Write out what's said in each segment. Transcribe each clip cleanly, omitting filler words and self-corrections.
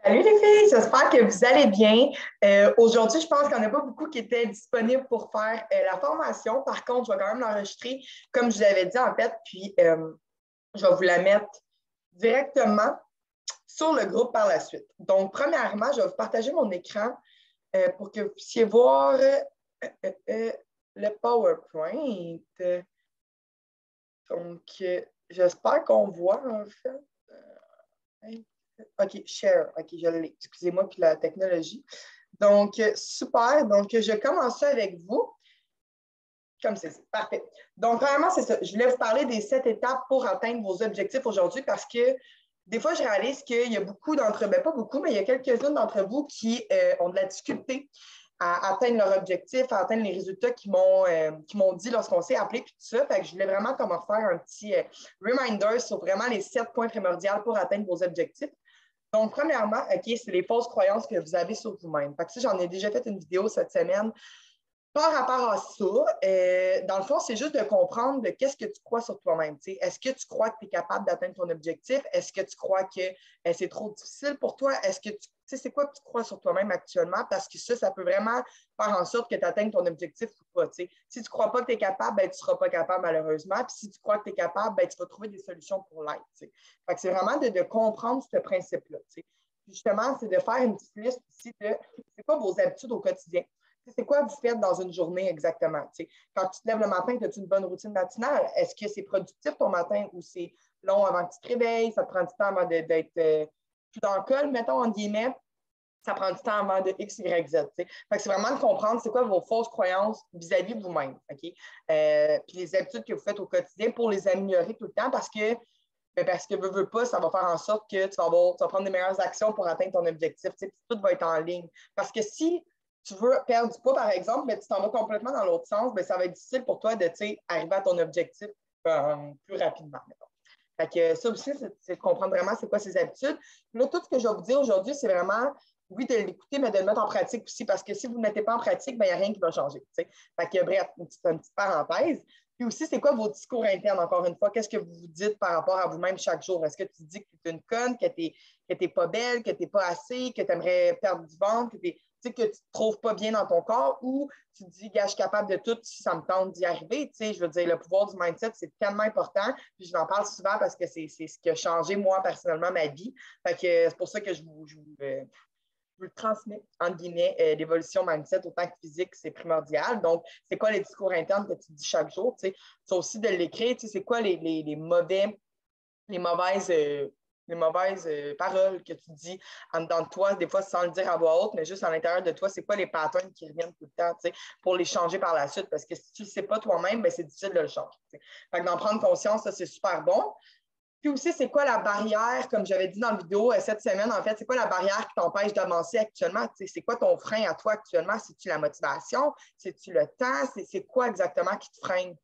Salut les filles, j'espère que vous allez bien. Aujourd'hui, je pense qu'il n'y en a pas beaucoup qui étaient disponibles pour faire la formation. Par contre, je vais quand même l'enregistrer, comme je l'avais dit en fait, puis je vais vous la mettre directement sur le groupe par la suite. Donc, premièrement, je vais vous partager mon écran pour que vous puissiez voir le PowerPoint. Donc, j'espère qu'on voit en fait. OK, share. OK, je l'ai. Excusez-moi, puis la technologie. Donc, super. Donc, je commence avec vous. Comme c'est parfait. Donc, premièrement, c'est ça. Je voulais vous parler des 7 étapes pour atteindre vos objectifs aujourd'hui parce que des fois, je réalise qu'il y a beaucoup d'entre vous, pas beaucoup, mais il y a quelques-unes d'entre vous qui ont de la difficulté à atteindre leur objectif, à atteindre les résultats qu'ils m'ont dit lorsqu'on s'est appelé, puis tout ça. Fait que je voulais vraiment comme faire un petit reminder sur vraiment les 7 points primordiaux pour atteindre vos objectifs. Donc, premièrement, OK, c'est les fausses croyances que vous avez sur vous-même. Fait que ça, j'en ai déjà fait une vidéo cette semaine. Par rapport à ça, dans le fond, c'est juste de comprendre de qu'est-ce que tu crois sur toi-même. Est-ce que tu crois que tu es capable d'atteindre ton objectif? Est-ce que tu crois que c'est trop difficile pour toi? Est-ce que tu sais, c'est quoi que tu crois sur toi-même actuellement? Parce que ça peut vraiment faire en sorte que tu atteignes ton objectif ou pas. Si tu ne crois pas que tu es capable, ben, tu ne seras pas capable malheureusement. Puis si tu crois que tu es capable, ben, tu vas trouver des solutions pour l'être. Fait que c'est vraiment de comprendre ce principe-là. Justement, c'est de faire une petite liste aussi de c'est quoi vos habitudes au quotidien. C'est quoi vous faites dans une journée exactement? Quand tu te lèves le matin, as-tu une bonne routine matinale? Est-ce que c'est productif ton matin ou c'est long avant que tu te réveilles? Ça te prend du temps avant d'être plus dans le col, mettons, en guillemets. Ça prend du temps avant de X, Y, Z. Fait que c'est vraiment de comprendre c'est quoi vos fausses croyances vis-à-vis de vous-même. OK? Puis les habitudes que vous faites au quotidien pour les améliorer tout le temps parce que veux pas, ça va faire en sorte que tu vas prendre des meilleures actions pour atteindre ton objectif. Puis tout va être en ligne. Parce que si tu veux perdre du poids, par exemple, mais tu t'en vas complètement dans l'autre sens, bien, ça va être difficile pour toi de arriver à ton objectif plus rapidement. Fait que ça aussi, c'est de comprendre vraiment c'est quoi ces habitudes. Puis là, tout ce que je vais vous dire aujourd'hui, c'est vraiment, oui, de l'écouter, mais de le mettre en pratique aussi, parce que si vous ne le mettez pas en pratique, bien, il n'y a rien qui va changer. T'sais. Fait que bref, une petite parenthèse. Puis aussi, c'est quoi vos discours internes, encore une fois? Qu'est-ce que vous vous dites par rapport à vous-même chaque jour? Est-ce que tu dis que tu es une conne, que tu n'es pas belle, que tu n'es pas assez, que tu aimerais perdre du ventre, que tu ne te trouves pas bien dans ton corps, ou tu te dis, gars, je suis capable de tout si ça me tente d'y arriver. Je veux dire, le pouvoir du mindset, c'est tellement important. Puis je en parle souvent parce que c'est ce qui a changé, moi, personnellement, ma vie. Fait que c'est pour ça que je vous le transmets, entre guillemets, l'évolution mindset, autant que physique, c'est primordial. Donc, c'est quoi les discours internes que tu dis chaque jour? C'est aussi de l'écrire. C'est quoi les mauvaises paroles que tu dis en dedans de toi, des fois sans le dire à voix haute, mais juste à l'intérieur de toi, c'est quoi les patterns qui reviennent tout le temps, pour les changer par la suite. Parce que si tu ne le sais pas toi-même, ben, c'est difficile de le changer. Fait que d'en prendre conscience, ça, c'est super bon. Puis aussi, c'est quoi la barrière, comme j'avais dit dans la vidéo cette semaine, en fait, c'est quoi la barrière qui t'empêche d'avancer actuellement? C'est quoi ton frein à toi actuellement? C'est-tu la motivation? C'est-tu le temps? C'est quoi exactement qui te freine?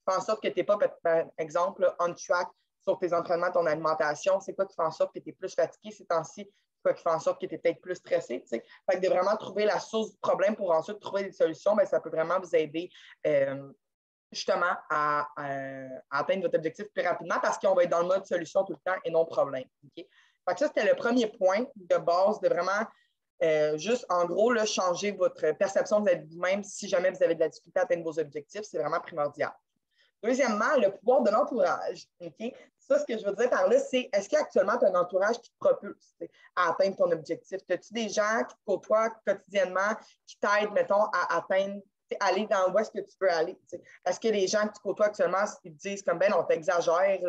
Fait en sorte que tu n'es pas, par exemple, on track sur tes entraînements, ton alimentation. C'est quoi qui fait en sorte que tu es plus fatigué ces temps-ci? C'est quoi qui fait en sorte que tu es peut-être plus stressé? Fait que de vraiment trouver la source du problème pour ensuite trouver des solutions, bien, ça peut vraiment vous aider justement à atteindre votre objectif plus rapidement parce qu'on va être dans le mode solution tout le temps et non problème. Okay? Fait que ça, c'était le premier point de base de vraiment juste, en gros, là, changer votre perception de vous-même si jamais vous avez de la difficulté à atteindre vos objectifs. C'est vraiment primordial. Deuxièmement, le pouvoir de l'entourage. Okay? Ça, ce que je veux dire par là, c'est est-ce qu'actuellement, tu as un entourage qui te propulse à atteindre ton objectif? As-tu des gens qui te côtoient quotidiennement, qui t'aident, mettons, à atteindre aller dans où est-ce que tu veux aller. Est-ce que les gens que tu côtoies actuellement, ils te disent comme ben on t'exagère,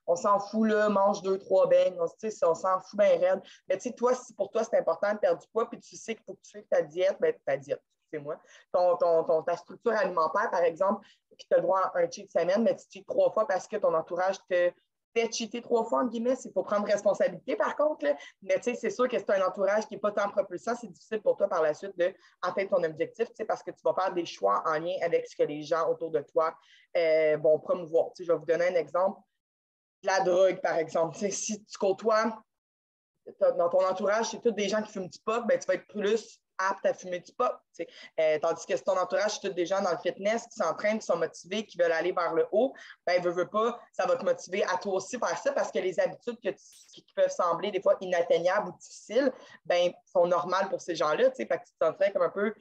on s'en fout, là, mange 2, 3 beignes, on s'en fout bien raide. Mais tu sais, toi, si pour toi, c'est important de perdre du poids, puis tu sais qu'il faut que tu suives ta diète, ben ta diète, excusez-moi, ta structure alimentaire, par exemple, puis tu as le droit à un cheat semaine, mais tu cheats 3 fois parce que ton entourage te fait cheater 3 fois, entre guillemets, c'est pour prendre responsabilité, par contre. Là. Mais tu sais, c'est sûr que c'est un entourage qui n'est pas tant propulsant, c'est difficile pour toi par la suite d'atteindre ton objectif, parce que tu vas faire des choix en lien avec ce que les gens autour de toi vont promouvoir. Je vais vous donner un exemple. La drogue, par exemple. Si tu côtoies dans ton entourage, c'est tous des gens qui fument du pot, ben, tu vas être plus aptes à fumer du pot. Tandis que si ton entourage, c'est tous des gens dans le fitness qui s'entraînent, qui sont motivés, qui veulent aller vers le haut, ben veux pas, ça va te motiver à toi aussi faire ça parce que les habitudes qui peuvent sembler des fois inatteignables ou difficiles, ben sont normales pour ces gens-là. Fait que tu te sentirais comme un peu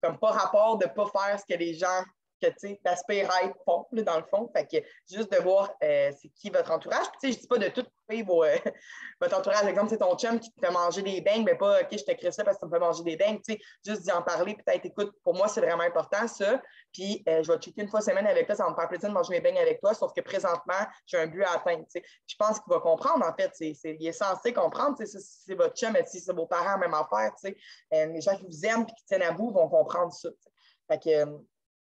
comme pas rapport de ne pas faire ce que les gens que tu aspires à être font, là, dans le fond. Fait que juste de voir c'est qui votre entourage. Puis, je ne dis pas de tout couper votre entourage. Par exemple, c'est ton chum qui te fait manger des beignes, mais pas OK, je te crée ça parce que tu me fais manger des beignes. Juste d'y en parler, peut-être, écoute, pour moi, c'est vraiment important, ça. Puis, je vais checker une fois semaine avec toi, ça va me faire plaisir de manger mes beignes avec toi, sauf que présentement, j'ai un but à atteindre. Je pense qu'il va comprendre, en fait. Il est censé comprendre. Si c'est votre chum, si c'est vos parents, même affaire. Les gens qui vous aiment et qui tiennent à vous vont comprendre ça. Fait que,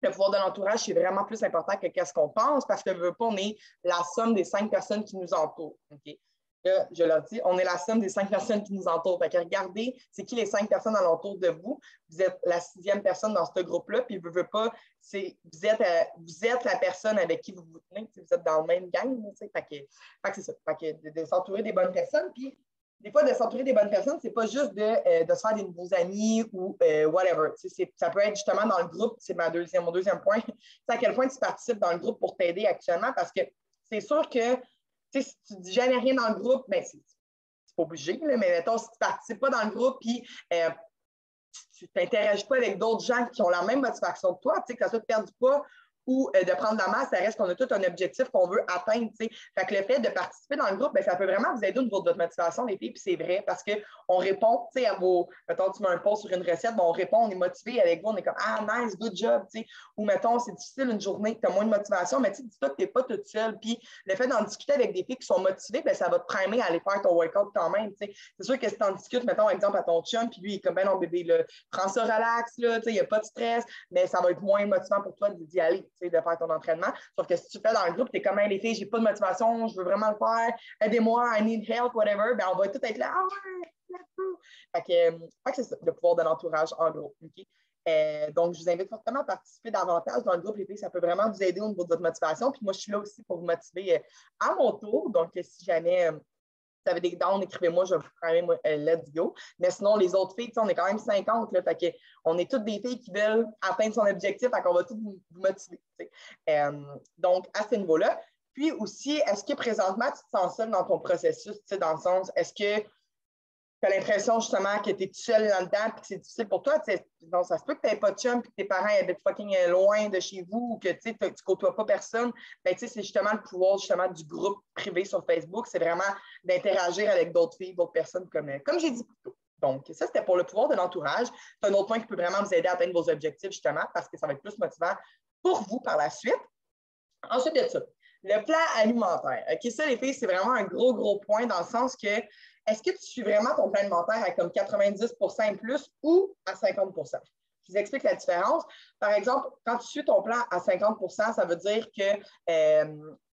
le pouvoir de l'entourage, c'est vraiment plus important que qu'est-ce qu'on pense parce que veut pas, on est la somme des 5 personnes qui nous entourent. Okay? Là, je leur dis, on est la somme des 5 personnes qui nous entourent. Fait que regardez, c'est qui les 5 personnes alentour de vous. Vous êtes la 6e personne dans ce groupe-là, puis veut pas, vous êtes la personne avec qui vous vous tenez. Vous êtes dans le même gang. Fait que c'est ça. Fait que de s'entourer des bonnes personnes, puis des fois, de s'entourer des bonnes personnes, c'est pas juste de se faire des nouveaux amis ou whatever. Ça peut être justement dans le groupe, c'est mon deuxième point. C'est à quel point tu participes dans le groupe pour t'aider actuellement parce que c'est sûr que si tu dis jamais rien dans le groupe, ben c'est pas obligé, là, mais mettons, si tu ne participes pas dans le groupe puis tu t'interagis pas avec d'autres gens qui ont la même motivation que toi, que ça soit de perdre du poids ou de prendre de la masse, ça reste qu'on a tout un objectif qu'on veut atteindre. Fait que le fait de participer dans le groupe, ben, ça peut vraiment vous aider au niveau de votre motivation, les filles, puis c'est vrai, parce qu'on répond à vos. Mettons, tu mets un post sur une recette, ben, on répond, on est motivé avec vous, on est comme Ah, nice, good job. Ou mettons, c'est difficile une journée, tu as moins de motivation, mais dis-toi que tu n'es pas toute seule. Puis le fait d'en discuter avec des filles qui sont motivées, ben, ça va te primer à aller faire ton workout quand même. C'est sûr que si tu en discutes, mettons, exemple, à ton chum, puis lui, il est comme ben non, bébé, là, prends ça relax, il n'y a pas de stress, mais ça va être moins motivant pour toi d'y aller. De faire ton entraînement. Sauf que si tu fais dans le groupe, tu es comme les filles, j'ai pas de motivation, je veux vraiment le faire, aidez-moi, I need help, whatever, ben on va tout être là. Ah ouais, fait que c'est ça, le pouvoir de l'entourage en gros. Okay? Donc, je vous invite fortement à participer davantage dans le groupe, les filles. Ça peut vraiment vous aider au niveau de votre motivation. Puis moi, je suis là aussi pour vous motiver à mon tour. Donc, si jamais vous avez des downs, écrivez-moi, je vais vous primer, let's go. Mais sinon, les autres filles, on est quand même 50, là, fait que on est toutes des filles qui veulent atteindre son objectif, fait qu'on va toutes vous motiver. Donc, à ce niveau-là. Puis aussi, est-ce que présentement, tu te sens seule dans ton processus, dans le sens, est-ce que tu as l'impression justement que tu es seule là-dedans et que c'est difficile pour toi? Donc, ça se peut que tu n'aies pas de chum et que tes parents habitent fucking loin de chez vous ou que tu ne côtoies pas personne. Ben, c'est justement le pouvoir justement du groupe privé sur Facebook. C'est vraiment d'interagir avec d'autres filles, d'autres personnes comme j'ai dit plus tôt. Donc, ça, c'était pour le pouvoir de l'entourage. C'est un autre point qui peut vraiment vous aider à atteindre vos objectifs, justement, parce que ça va être plus motivant pour vous par la suite. Ensuite de ça, le plan alimentaire. OK, ça, les filles, c'est vraiment un gros, gros point dans le sens que est-ce que tu suis vraiment ton plan alimentaire à comme 90 et plus ou à 50 Je vous explique la différence. Par exemple, quand tu suis ton plan à 50 ça veut dire que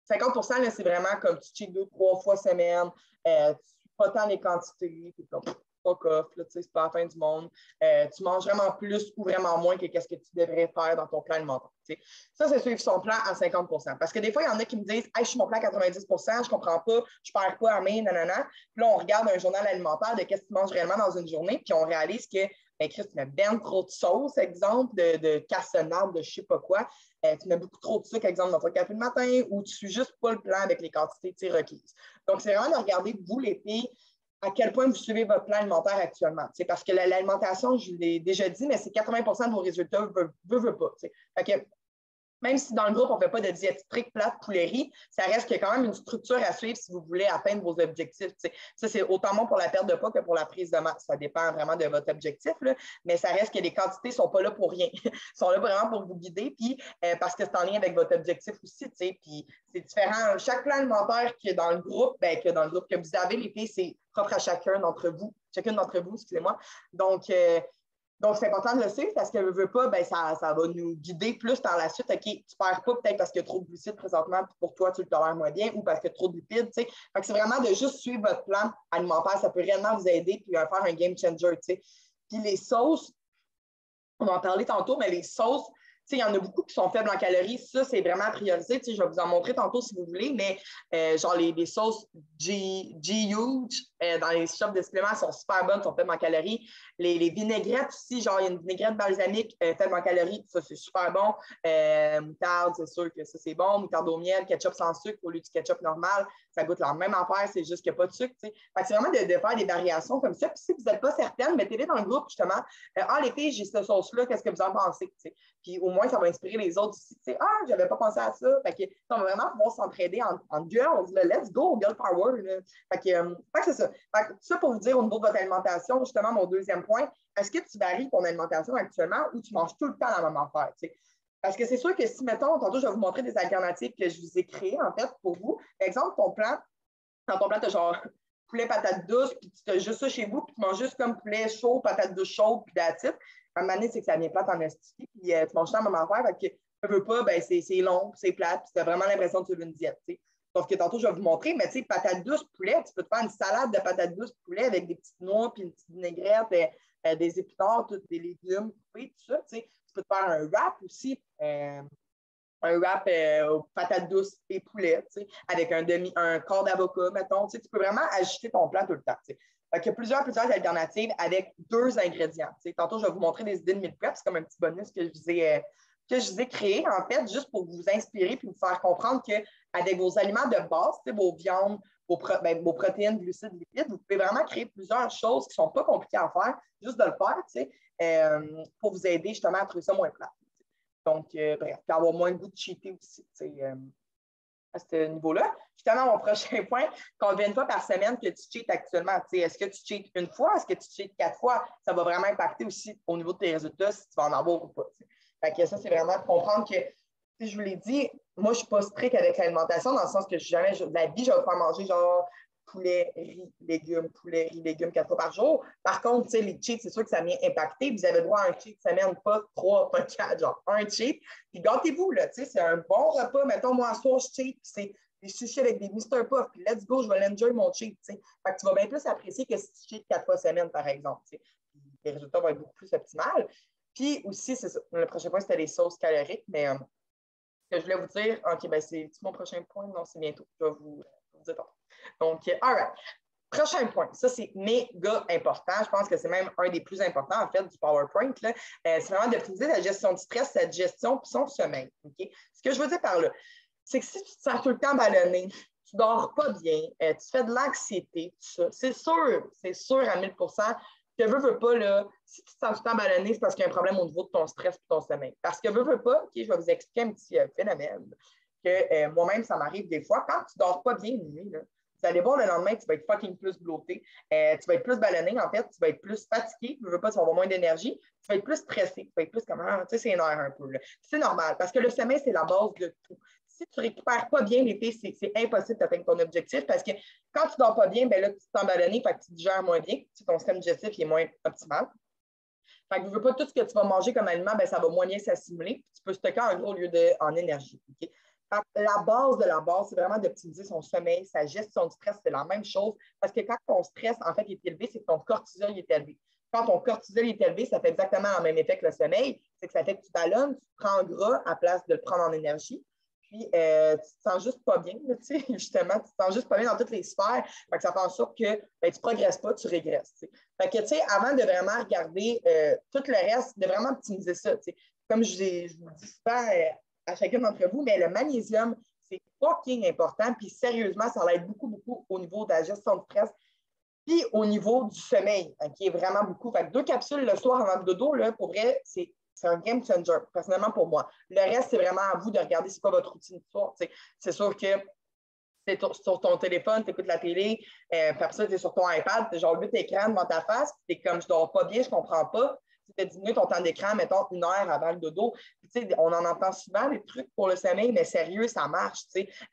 50 là, c'est vraiment comme tu cheats 2-3 fois semaine, tu ne suis pas tant les quantités, puis comme fuck off, c'est pas la fin du monde. Tu manges vraiment plus ou vraiment moins que ce que tu devrais faire dans ton plan alimentaire. T'sais. Ça, c'est suivre son plan à 50 parce que des fois, il y en a qui me disent hey, je suis mon plan à 90 je comprends pas, je perds pas à main, nanana. Puis là, on regarde un journal alimentaire de qu'est-ce que tu manges réellement dans une journée, puis on réalise que ben, Chris, tu mets ben trop de sauce, exemple, de cassonade, de je sais pas quoi. Tu mets beaucoup trop de sucre, exemple, dans ton café le matin, ou tu suis juste pas le plan avec les quantités requises. Donc, c'est vraiment de regarder, vous, les filles, à quel point vous suivez votre plan alimentaire actuellement. Parce que l'alimentation, je l'ai déjà dit, mais c'est 80 de vos résultats, veut pas. Fait que, même si dans le groupe, on ne fait pas de diète stricte, plate, poulet-riz, ça reste qu'il y a quand même une structure à suivre si vous voulez atteindre vos objectifs. T'sais. Ça, c'est autant bon pour la perte de poids que pour la prise de masse. Ça dépend vraiment de votre objectif, là, mais ça reste que les quantités ne sont pas là pour rien. Elles sont là vraiment pour vous guider, puis parce que c'est en lien avec votre objectif aussi. Puis c'est différent. Chaque plan alimentaire qu'il y a dans le groupe, que vous avez, les filles, c'est propre à chacune d'entre vous, excusez-moi. Donc, c'est important de le suivre parce qu'elle ne veut pas, ben, ça va nous guider plus par la suite. OK, tu ne perds pas peut-être parce qu'il y a trop de glucides présentement, puis pour toi, tu le tolères moins bien, ou parce qu'il y a trop de lipides. Fait que c'est vraiment de juste suivre votre plan alimentaire. Ça peut réellement vous aider puis faire un game changer. T'sais. Puis les sauces, on va en parler tantôt, mais les sauces, il y en a beaucoup qui sont faibles en calories. Ça, c'est vraiment à prioriser. Je vais vous en montrer tantôt si vous voulez, mais genre les sauces G-Huge, dans les shops de suppléments, elles sont super bonnes, sont faibles en calories. Les vinaigrettes aussi, genre, il y a une vinaigrette balsamique faible en calories, ça, c'est super bon. Moutarde, c'est sûr que ça, c'est bon. Moutarde au miel, ketchup sans sucre au lieu du ketchup normal, ça goûte la même affaire, c'est juste qu'il n'y a pas de sucre, tu sais. Fait que c'est vraiment de faire des variations comme ça. Puis si vous n'êtes pas certaine, mettez-les dans le groupe, justement. Ah, les filles, j'ai cette sauce-là, qu'est-ce que vous en pensez, tu sais. Puis au moins, ça va inspirer les autres aussi, tu sais. Ah, j'avais pas pensé à ça. Fait que, on va vraiment pouvoir s'entraider en girls, là. Let's go, girl power, là. Fait que c'est ça. Fait que, ça pour vous dire au niveau de votre alimentation, justement, mon deuxième point, est-ce que tu varies ton alimentation actuellement ou tu manges tout le temps la même affaire, tu sais? Parce que c'est sûr que si, mettons, tantôt, je vais vous montrer des alternatives que je vous ai créées, en fait, pour vous. Par exemple, dans ton plan, tu as genre poulet, patate douce, puis tu as juste ça chez vous, puis tu manges juste comme poulet chaud, patate douce chaude, puis d'attitude. À un moment donné, c'est que ça vient plate en esti, puis tu manges ça à la même affaire, fait que tu veux pas, ben c'est long, c'est plate, puis tu as vraiment l'impression de suivre une diète, tu sais. Sauf que tantôt, je vais vous montrer, mais tu sais, patate douce, poulet, tu peux te faire une salade de patate douce, poulet avec des petites noix, puis une petite vinaigrette, des épinards, des légumes coupés, tout ça, tu sais. Tu peux te faire un wrap aussi, un wrap aux patates douces et poulet, tu sais, avec un quart d'avocat, mettons. Tu sais, tu peux vraiment ajuster ton plat tout le temps, tu sais. Donc, il y a plusieurs alternatives avec 2 ingrédients. Tu sais. Tantôt, je vais vous montrer des idées de meal prep. C'est comme un petit bonus que je vous ai créé, en fait, juste pour vous inspirer puis vous faire comprendre qu'avec vos aliments de base, tu sais, vos viandes, vos protéines, glucides, lipides, vous pouvez vraiment créer plusieurs choses qui ne sont pas compliquées à faire, juste de le faire, tu sais, pour vous aider justement à trouver ça moins plat. Donc, bref, puis avoir moins le goût de cheater aussi, tu sais, à ce niveau-là. Justement, mon prochain point, combien de fois par semaine que tu cheats actuellement? Tu sais, est-ce que tu cheats une fois? Est-ce que tu cheats 4 fois? Ça va vraiment impacter aussi au niveau de tes résultats si tu vas en avoir ou pas. Tu sais. Fait que ça, c'est vraiment de comprendre que, si je vous l'ai dit, moi, je ne suis pas stricte avec l'alimentation dans le sens que jamais de la vie, je vais faire manger genre poulet, riz, légumes 4 fois par jour. Par contre, tu sais, les cheats, c'est sûr que ça vient impacter. Vous avez droit à un cheat semaine, pas 3, pas 4, genre un cheat. Puis gâtez-vous, là, tu sais, c'est un bon repas. Mettons, moi, ce soir, je cheat, puis c'est des sushis avec des Mr. Puff, puis let's go, je vais l'enjoy mon cheat, tu sais. Fait que tu vas bien plus apprécier que si tu cheats 4 fois semaine, par exemple, tu sais. Les résultats vont être beaucoup plus optimales. Puis aussi, c'est ça. Le prochain point, c'était les sauces caloriques, mais ce que je voulais vous dire, OK, ben c'est mon prochain point, non, c'est bientôt. Je vais vous dire tantôt. Donc, all right. Prochain point, ça c'est méga important. Je pense que c'est même un des plus importants en fait du PowerPoint. C'est vraiment d'optimiser la gestion du stress, sa gestion et son sommeil. Okay? Ce que je veux dire par là, c'est que si tu te sens tout le temps ballonné, tu ne dors pas bien, tu fais de l'anxiété, tout ça, c'est sûr à 1000%. Que veux pas, là, si tu te sens tout le temps ballonné, c'est parce qu'il y a un problème au niveau de ton stress et ton sommeil. Parce que veux pas, OK, je vais vous expliquer un petit phénomène que moi-même, ça m'arrive des fois. Quand tu ne dors pas bien une nuit, là, vous allez voir le lendemain, tu vas être fucking plus bloaté, tu vas être plus ballonné, en fait, tu vas être plus fatigué, tu veux pas, tu vas avoir moins d'énergie, tu vas être plus stressé, tu vas être plus comme, tu sais, c'est énervé un peu. C'est normal, parce que le sommeil, c'est la base de tout. Si tu ne récupères pas bien l'été, c'est impossible d'atteindre ton objectif parce que quand tu ne dors pas bien, ben là, tu t'es ballonné, fait que tu digères moins bien, ton système digestif est moins optimal. Fait que tu veux pas tout ce que tu vas manger comme aliment, ben, ça va moins bien s'assimiler. Tu peux stocker en gros au lieu en énergie. Okay? La base de la base, c'est vraiment d'optimiser son sommeil, sa gestion du stress, c'est la même chose. Parce que quand ton stress, en fait, est élevé, c'est que ton cortisol est élevé. Quand ton cortisol est élevé, ça fait exactement le même effet que le sommeil. C'est que ça fait que tu ballonnes, tu prends gras à place de le prendre en énergie. Puis, tu te sens juste pas bien, tu sais, justement, tu te sens juste pas bien dans toutes les sphères. Fait que ça fait en sorte que ben, tu ne progresses pas, tu régresses. T'sais. Fait que, tu sais, avant de vraiment regarder tout le reste, de vraiment optimiser ça, tu sais. Comme je vous le dis souvent à chacun d'entre vous, mais le magnésium, c'est fucking important. Puis, sérieusement, ça l'aide beaucoup, beaucoup au niveau de la gestion de stress. Puis, au niveau du sommeil, qui est vraiment beaucoup. Fait que 2 capsules le soir avant le dodo, là, pour vrai, c'est un game changer, personnellement pour moi. Le reste, c'est vraiment à vous de regarder c'est quoi votre routine du soir. C'est sûr que c'est sur ton téléphone, tu écoutes la télé, puis après ça, tu es sur ton iPad, tu as genre 8 écrans devant ta face, tu es comme je dors pas bien, je comprends pas. Tu as diminué ton temps d'écran, mettons, 1 heure avant le dodo. Puis, on en entend souvent des trucs pour le sommeil, mais sérieux, ça marche.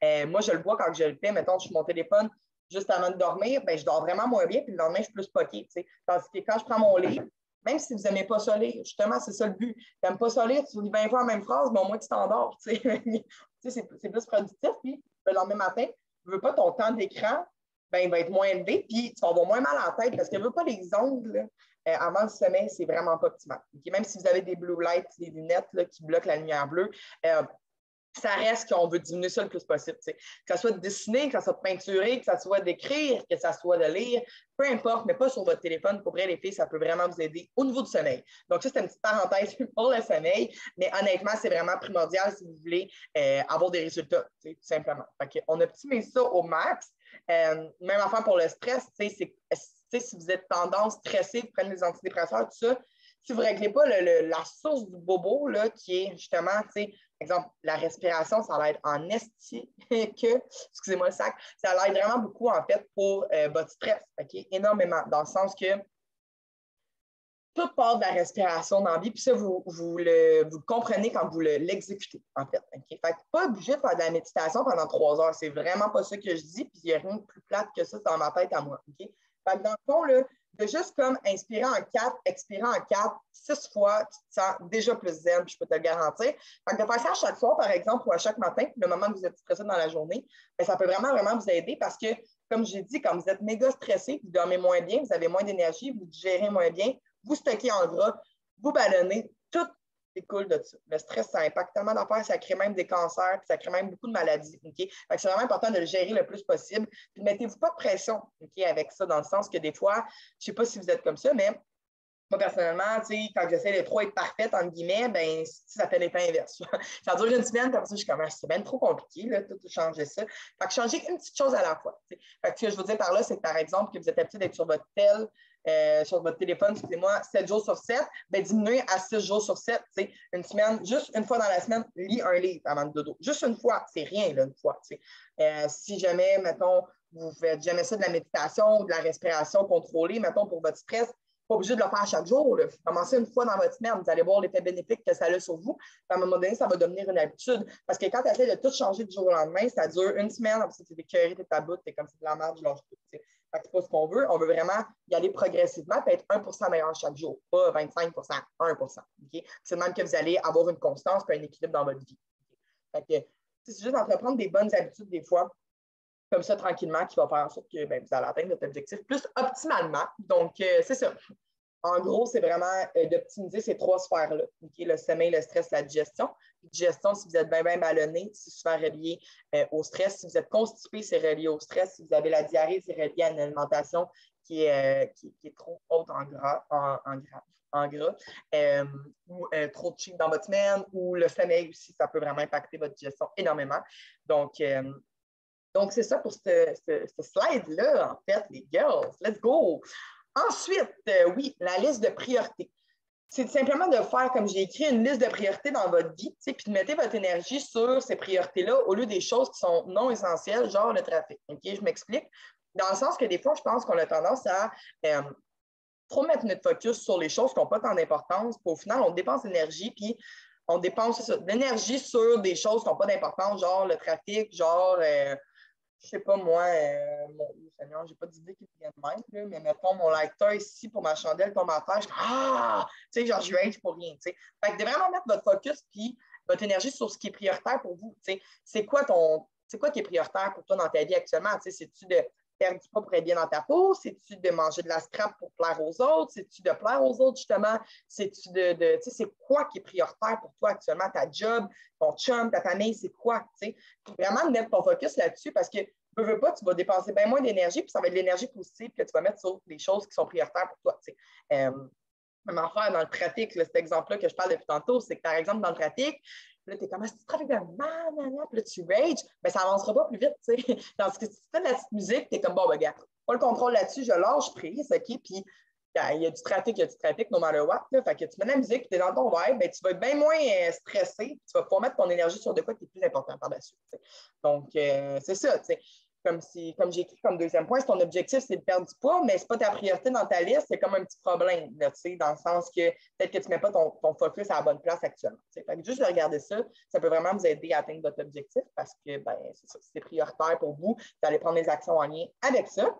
Moi, je le vois quand je le fais, mettons, sur mon téléphone juste avant de dormir, ben, je dors vraiment moins bien, puis le lendemain, je suis plus poquée. Tandis que quand je prends mon livre, même si vous n'aimez pas ça lire, justement, c'est ça le but. Tu n'aimes pas ça lire, tu lis 20 fois la même phrase, mais au moins tu t'endors. C'est plus productif. Puis le lendemain matin, tu ne veux pas ton temps d'écran, ben, il va être moins élevé, puis tu vas avoir moins mal à la tête parce que tu ne veux pas les ongles avant le sommeil, c'est vraiment pas optimal. Okay? Même si vous avez des blue lights, des lunettes là, qui bloquent la lumière bleue, ça reste qu'on veut diminuer ça le plus possible. T'sais. Que ça soit de dessiner, que ça soit de peinturer, que ça soit d'écrire, que ça soit de lire, peu importe, mais pas sur votre téléphone. Pour vrai, les filles, ça peut vraiment vous aider au niveau du sommeil. Donc, ça, c'est une petite parenthèse pour le sommeil, mais honnêtement, c'est vraiment primordial si vous voulez avoir des résultats, tout simplement. Fait on optimise ça au max. Même affaire pour le stress, si vous êtes tendance stressée, vous prenez des antidépresseurs, tout ça, si vous ne réglez pas la source du bobo, là, qui est justement, exemple, la respiration, ça l'aide en esti excusez-moi le sac, ça l'aide vraiment beaucoup, en fait, pour votre stress, OK? Énormément, dans le sens que toute part de la respiration dans la vie, puis ça, vous le comprenez quand vous l'exécutez, en fait. Okay? Fait que pas obligé de faire de la méditation pendant 3 heures, c'est vraiment pas ça que je dis, puis il n'y a rien de plus plate que ça dans ma tête à moi, OK? Fait que dans le fond, là, de juste comme inspirer en 4, expirer en 4, 6 fois, tu te sens déjà plus zen, puis je peux te le garantir. Fait que de faire ça à chaque soir, par exemple, ou à chaque matin, le moment que vous êtes stressé dans la journée, bien, ça peut vraiment, vraiment vous aider parce que, comme j'ai dit, quand vous êtes méga stressé, vous dormez moins bien, vous avez moins d'énergie, vous digérez moins bien, vous stockez en gras, vous ballonnez, tout découle de ça. Le stress, ça impacte tellement d'affaires, ça crée même des cancers, puis ça crée même beaucoup de maladies. Okay? Fait que c'est vraiment important de le gérer le plus possible. Puis mettez-vous pas de pression avec ça, dans le sens que des fois, je ne sais pas si vous êtes comme ça, mais moi, personnellement, quand j'essaie de trop être parfaite, entre guillemets, ben, ça fait l'effet inverse. Ça dure une semaine, comme ça, je suis comme, c'est bien trop compliqué, là, tout changer ça. Fait que changer une petite chose à la fois. Fait que ce que je veux dire par là, c'est que, par exemple, que vous êtes habitué d'être sur votre sur votre téléphone, excusez-moi, 7 jours sur 7, ben, diminuez à 6 jours sur 7. Une semaine, juste une fois dans la semaine, lis un livre avant le dodo. Juste une fois, c'est rien, là, une fois. Si jamais, mettons, vous faites jamais ça de la méditation ou de la respiration contrôlée, mettons, pour votre stress, pas obligé de le faire chaque jour. Là. Commencez une fois dans votre semaine, vous allez voir l'effet bénéfique que ça a sur vous. Puis à un moment donné, ça va devenir une habitude. Parce que quand tu essaies de tout changer du jour au lendemain, ça dure une semaine, après tu es écœuré, tu es ta bout, tu es comme c'est de la merde, je lâche tout. Fait que c'est pas ce qu'on veut. On veut vraiment y aller progressivement et être 1% meilleur chaque jour, pas 25%, 1%. Okay? C'est même que vous allez avoir une constance et un équilibre dans votre vie. Okay? Fait que c'est juste d'entreprendre des bonnes habitudes des fois, comme ça, tranquillement, qui va faire en sorte que ben, vous allez atteindre votre objectif plus optimalement. Donc, c'est ça. En gros, c'est vraiment d'optimiser ces 3 sphères-là. Okay? Le sommeil, le stress, la digestion. Digestion, si vous êtes bien, bien ballonné, c'est souvent relié au stress. Si vous êtes constipé, c'est relié au stress. Si vous avez la diarrhée, c'est relié à une alimentation qui est trop haute en gras, ou trop de cheat dans votre semaine, ou le sommeil aussi, ça peut vraiment impacter votre digestion énormément. Donc, c'est ça pour ce slide-là, en fait, les girls. Let's go! Ensuite, oui, la liste de priorités. C'est simplement de faire, comme j'ai écrit, une liste de priorités dans votre vie, puis de mettre votre énergie sur ces priorités-là au lieu des choses qui sont non essentielles, genre le trafic. OK, je m'explique. Dans le sens que des fois, je pense qu'on a tendance à trop mettre notre focus sur les choses qui n'ont pas tant d'importance. Puis au final, on dépense l'énergie, puis on dépense de l'énergie sur des choses qui n'ont pas d'importance, genre le trafic, genre je sais pas moi, mon Seigneur, j'ai pas d'idée qui vient de même, là, mais mettons mon lighter ici pour ma chandelle tombe à terre, je tu sais, genre je rage pour rien, tu sais. Fait que de vraiment mettre votre focus puis votre énergie sur ce qui est prioritaire pour vous, tu sais. C'est quoi qui est prioritaire pour toi dans ta vie actuellement, tu sais, c'est-tu de perdre du poids pour être bien dans ta peau, c'est-tu de manger de la scrap pour plaire aux autres, c'est-tu de plaire aux autres justement, c'est-tu tu sais, c'est quoi qui est prioritaire pour toi actuellement, ta job, ton chum, ta famille, c'est quoi, tu sais. Vraiment mettre ton focus là-dessus parce que veux pas, tu vas dépenser bien moins d'énergie, puis ça va être de l'énergie positive que tu vas mettre sur des choses qui sont prioritaires pour toi. Même affaire dans le trafic, là, cet exemple-là que je parle depuis tantôt, c'est que par exemple, dans le trafic, là, tu es comme si tu trafiques de manana, puis là, tu rages, mais ça n'avancera pas plus vite. T'sais. Tandis que si tu fais de la petite musique, tu es comme bon, ben, gars, pas le contrôle là-dessus, je lâche prise, OK, puis il y a du trafic, no matter what. Là, fait que tu mets de la musique, tu es dans ton vibe, ben, tu vas être bien moins stressé, tu vas pouvoir mettre ton énergie sur de quoi qui est plus important par la suite. T'sais. Donc, c'est ça, tu sais. Comme j'ai écrit comme deuxième point, si ton objectif, c'est de perdre du poids, mais ce n'est pas ta priorité dans ta liste, c'est comme un petit problème, là, dans le sens que peut-être que tu ne mets pas ton focus à la bonne place actuellement. Fait que juste de regarder ça, ça peut vraiment vous aider à atteindre votre objectif parce que ben, c'est prioritaire pour vous d'aller prendre des actions en lien avec ça.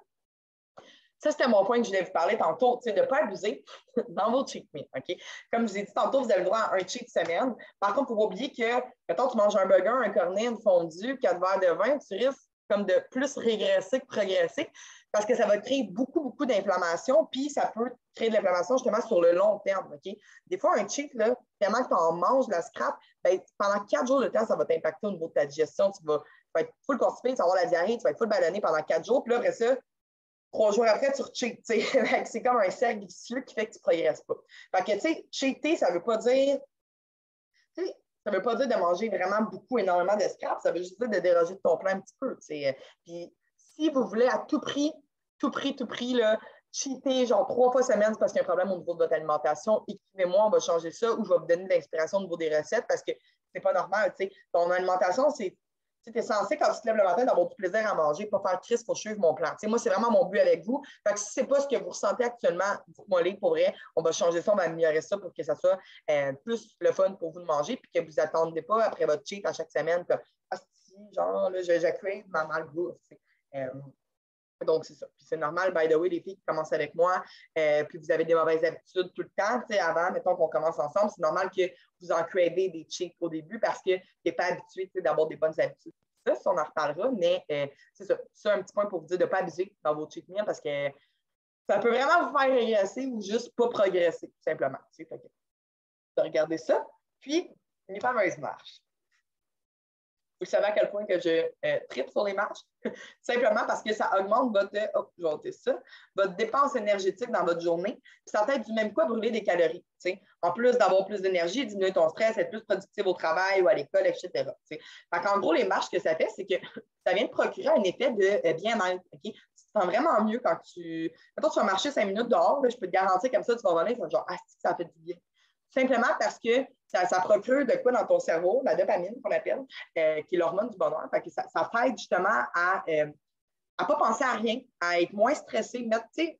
Ça, c'était mon point que je voulais vous parler tantôt, de ne pas abuser dans vos cheat meals. Okay? Comme je vous ai dit tantôt, vous avez le droit à un cheat semaine. Par contre, il ne faut pas oublier que, mettons, tu manges un burger, un cornet, une fondue, 4 verres de vin, tu risques comme de plus régresser que progresser parce que ça va créer beaucoup, beaucoup d'inflammation, puis ça peut créer de l'inflammation justement sur le long terme. Okay? Des fois, un cheat, là, tellement que tu en manges de la scrap, ben, pendant 4 jours de temps, ça va t'impacter au niveau de ta digestion. Tu vas être full constipé, tu vas avoir la diarrhée, tu vas être full ballonné pendant 4 jours, puis là, après ça, 3 jours après, tu recheats. C'est comme un cercle vicieux qui fait que tu ne progresses pas. Fait que, tu sais, cheater, ça ne veut pas dire. Ça ne veut pas dire de manger vraiment beaucoup, énormément de scrap, ça veut juste dire de déroger de ton plan un petit peu. Puis si vous voulez à tout prix, là, cheater genre 3 fois semaine, c'est parce qu'il y a un problème au niveau de votre alimentation, écrivez-moi, on va changer ça, ou je vais vous donner de l'inspiration au niveau des recettes parce que c'est pas normal. Ton alimentation, c'est. Tu es censé, quand tu te lèves le matin, d'avoir du plaisir à manger, pas faire triste pour suivre mon plan. Moi, c'est vraiment mon but avec vous. Fait que si ce n'est pas ce que vous ressentez actuellement, dites-moi-les pour vrai. On va changer ça, on va améliorer ça pour que ça soit plus le fun pour vous de manger puis que vous n'attendez pas après votre cheat à chaque semaine. Comme, ah, si, genre, là, je crave ma malbouffe. Donc, c'est ça. Puis c'est normal, by the way, les filles qui commencent avec moi, puis vous avez des mauvaises habitudes tout le temps. Avant, mettons qu'on commence ensemble, c'est normal que vous en cravez des cheats au début parce que tu n'es pas habitué d'avoir des bonnes habitudes. Ça, on en reparlera, mais c'est ça. C'est un petit point pour vous dire de ne pas abuser dans vos cheat meals parce que ça peut vraiment vous faire régresser ou juste pas progresser, tout simplement. Fait que, de regarder ça. Puis, les fameuses marches. Vous savez à quel point que je tripe sur les marches? Simplement parce que ça augmente votre dépense énergétique dans votre journée. Puis ça t'aide du même coup à brûler des calories. T'sais. En plus d'avoir plus d'énergie, diminuer ton stress, être plus productif au travail ou à l'école, etc. Fait qu'en gros, les marches, ce que ça fait, c'est que ça vient de procurer un effet de bien-être. Okay? Tu te sens vraiment mieux quand tu. Mettons, tu vas marcher 5 minutes dehors, là, je peux te garantir comme ça, tu vas revenir, tu vas genre, ah, ça fait du bien. Simplement parce que ça procure de quoi dans ton cerveau, la dopamine qu'on appelle, qui est l'hormone du bonheur. Fait que ça t'aide justement à ne pas penser à rien, à être moins stressé,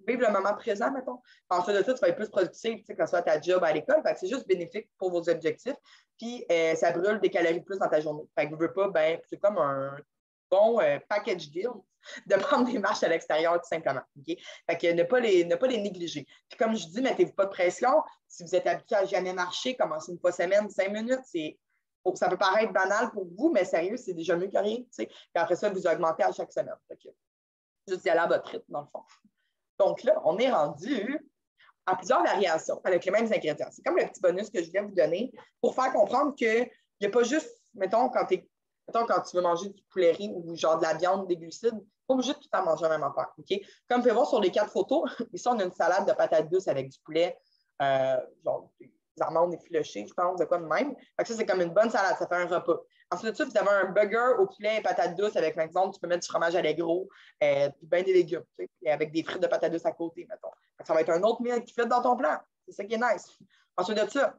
vivre le moment présent, mettons. Ensuite de ça, tu vas être plus productif, que ce soit à ta job, à l'école. Fait que c'est juste bénéfique pour vos objectifs. Puis ça brûle des calories plus dans ta journée. Fait que vous ne voulez pas, ben, c'est comme un bon package deal de prendre des marches à l'extérieur, tout simplement. Okay? Fait que ne pas les négliger. Puis comme je dis, mettez-vous pas de pression. Si vous êtes habitué à jamais marcher, commencez une fois semaine, 5 minutes, ça peut paraître banal pour vous, mais sérieux, c'est déjà mieux que rien. Puis après ça, vous augmentez à chaque semaine. Fait que, juste y aller à votre rythme, dans le fond. Donc là, on est rendu à plusieurs variations avec les mêmes ingrédients. C'est comme le petit bonus que je viens vous donner pour faire comprendre qu'il n'y a pas juste, mettons, quand tu veux manger du poulet riz ou genre de la viande, des glucides, pas obligé de tout en manger en même affaire. Okay? Comme vous pouvez voir sur les 4 photos, ici, on a une salade de patates douces avec du poulet, genre des amandes effilochées, je pense, de quoi de même. Fait que ça, c'est comme une bonne salade, ça fait un repas. Ensuite de ça, vous avez un burger au poulet et patates douces avec, par exemple, tu peux mettre du fromage allégro, puis bien des légumes, et avec des frites de patates douces à côté, mettons. Ça va être un autre meal qui fit dans ton plan. C'est ça qui est nice. Ensuite de ça,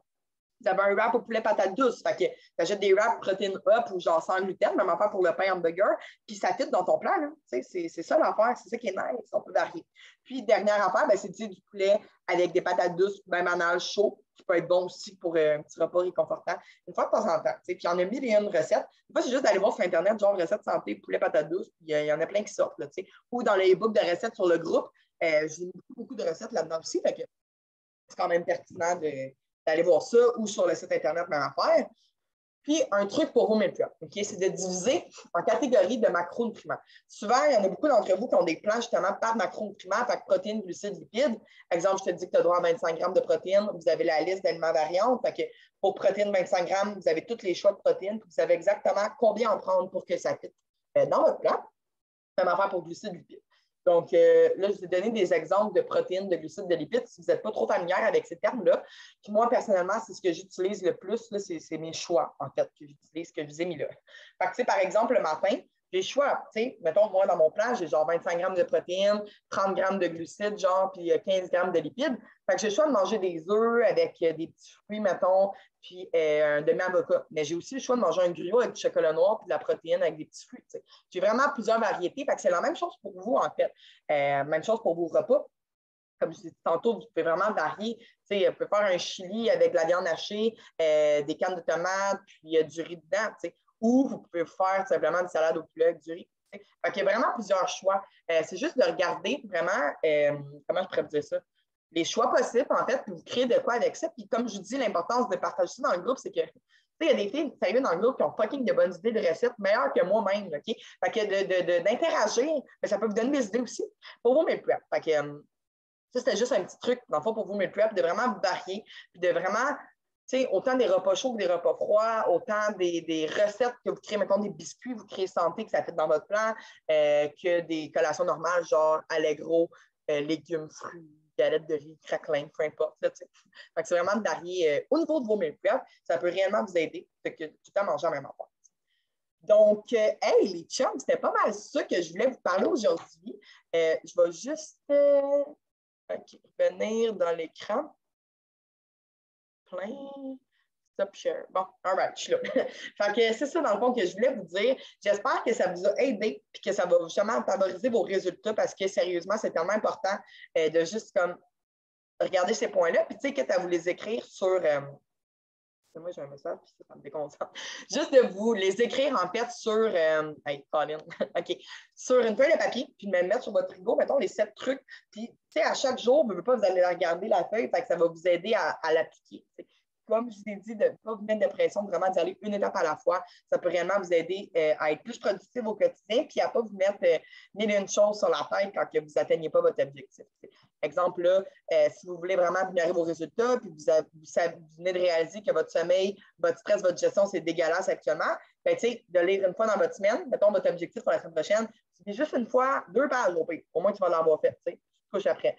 vous avez un wrap au poulet patate douce. Fait que tu achètes des wraps protéines up ou genre sans gluten, même affaire pour le pain hamburger, puis ça fit dans ton plan. C'est ça l'affaire, c'est ça qui est nice, on peut varier. Puis, dernière affaire, ben, c'est du poulet avec des patates douces, même en chaud, qui peut être bon aussi pour un petit repas réconfortant, une fois de temps en temps. Puis, il y en a mille et une recettes. Des fois, c'est juste d'aller voir sur Internet, genre recette santé, poulet patate douce, puis il y en a plein qui sortent. Là, ou dans les books de recettes sur le groupe, j'ai mis beaucoup de recettes là-dedans aussi. Fait que c'est quand même pertinent d'aller voir ça ou sur le site Internet, même affaire. Puis, un truc pour vos meal prep, okay, c'est de diviser en catégories de macronutriments. Souvent, il y en a beaucoup d'entre vous qui ont des plans justement par macronutriments, par protéines, glucides, lipides. Exemple, je te dis que tu as droit à 25 grammes de protéines. Vous avez la liste d'aliments variantes. Fait que pour protéines, 25 grammes, vous avez tous les choix de protéines. Puis vous savez exactement combien en prendre pour que ça fitte dans votre plan. Même affaire pour glucides, lipides. Donc, là, je vous ai donné des exemples de protéines, de glucides, de lipides. Si vous n'êtes pas trop familière avec ces termes-là, puis moi, personnellement, c'est ce que j'utilise le plus, c'est mes choix, en fait, que j'utilise, que je vous ai mis là. Fait que, par exemple, le matin, j'ai le choix. Mettons, moi, dans mon plan, j'ai genre 25 grammes de protéines, 30 grammes de glucides, genre, puis 15 grammes de lipides. Fait que j'ai le choix de manger des œufs avec des petits fruits, mettons, puis un demi-avocat. Mais j'ai aussi le choix de manger un gruau avec du chocolat noir puis de la protéine avec des petits fruits. J'ai vraiment plusieurs variétés. Fait que c'est la même chose pour vous, en fait. Même chose pour vos repas. Comme je disais tantôt, vous pouvez vraiment varier. Vous pouvez faire un chili avec de la viande hachée, des cannes de tomates, puis du riz dedans. Ou vous pouvez faire simplement une salade au poulet avec du riz. Fait qu'il y a vraiment plusieurs choix. C'est juste de regarder vraiment, comment je pourrais vous dire ça, les choix possibles, en fait, puis vous créez de quoi avec ça. Puis comme je vous dis, l'importance de partager ça dans le groupe, c'est que Tu sais, il y a des filles sérieux dans le groupe qui ont fucking de bonnes idées de recettes, meilleures que moi-même, OK? Fait que d'interagir, ça peut vous donner des idées aussi pour vos meal prep. Fait que ça, c'était juste un petit truc, dans le fond, pour vous meal prep, de vraiment vous varier, puis de vraiment, tu sais, autant des repas chauds que des repas froids, autant des recettes que vous créez, mettons des biscuits, vous créez santé, que ça fait dans votre plan, que des collations normales, genre Allegro, légumes, fruits, galettes de riz, craquelin, peu importe. Là, fait que c'est vraiment de varier au niveau de vos meal prep, ça peut réellement vous aider, fait que tout le temps manger en même endroit. Donc, hey, les chums, c'était pas mal ça que je voulais vous parler aujourd'hui. Je vais juste revenir dans l'écran. Plein. Stop share. Bon, all right, je suis là. Fait que c'est ça, dans le fond, que je voulais vous dire. J'espère que ça vous a aidé et que ça va justement favoriser vos résultats parce que sérieusement, c'est tellement important de juste comme regarder ces points-là. Puis, tu sais, que à vous les écrire sur. Moi, j'ai un message, puis ça me déconcentre. Juste de vous les écrire, en fait, sur. Hey, Colin. OK. Sur une feuille de papier, puis de me mettre sur votre frigo, mettons, les 7 trucs. Puis, tu sais, à chaque jour, vous ne pouvez pas, vous allez regarder la feuille, fait que ça va vous aider à l'appliquer. Comme je vous ai dit, de ne pas vous mettre de pression, vraiment d'y aller une étape à la fois. Ça peut réellement vous aider à être plus productif au quotidien, puis à ne pas vous mettre mille et une choses sur la tête quand que vous n'atteignez pas votre objectif. Exemple, là, si vous voulez vraiment améliorer vos résultats, puis vous venez de réaliser que votre sommeil, votre stress, votre gestion, c'est dégueulasse actuellement, ben, de lire une fois dans votre semaine, mettons votre objectif pour la semaine prochaine, c'est juste une fois, 2 pages au pire. Au moins, tu vas l'avoir fait. Tu couches après.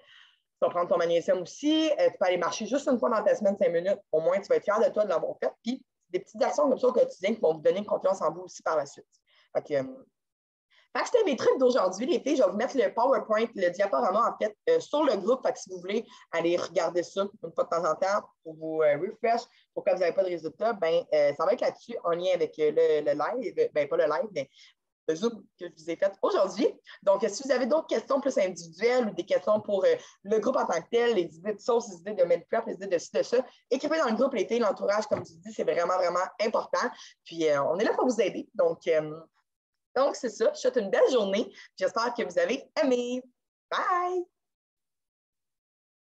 Tu vas prendre ton magnésium aussi. Tu peux aller marcher juste une fois dans ta semaine, 5 minutes. Au moins, tu vas être fier de toi de l'avoir fait. Puis, des petites actions comme ça au quotidien qui vont vous donner confiance en vous aussi par la suite. Fait que c'était mes trucs d'aujourd'hui, les filles. Je vais vous mettre le PowerPoint, le diaporama, en fait, sur le groupe. Fait que si vous voulez aller regarder ça une fois de temps en temps pour vous refresh, pour que vous n'avez pas de résultats, ben, ça va être là-dessus en lien avec le live. Ben, pas le live, mais le Zoom que je vous ai fait aujourd'hui. Donc, si vous avez d'autres questions plus individuelles ou des questions pour le groupe en tant que tel, les idées de sauce, les idées de meal prep, les idées de ci, de ça, écrivez dans le groupe les filles, l'entourage, comme tu dis, c'est vraiment, vraiment important. Puis, on est là pour vous aider. Donc, c'est ça. Je vous souhaite une belle journée. J'espère que vous avez aimé. Bye!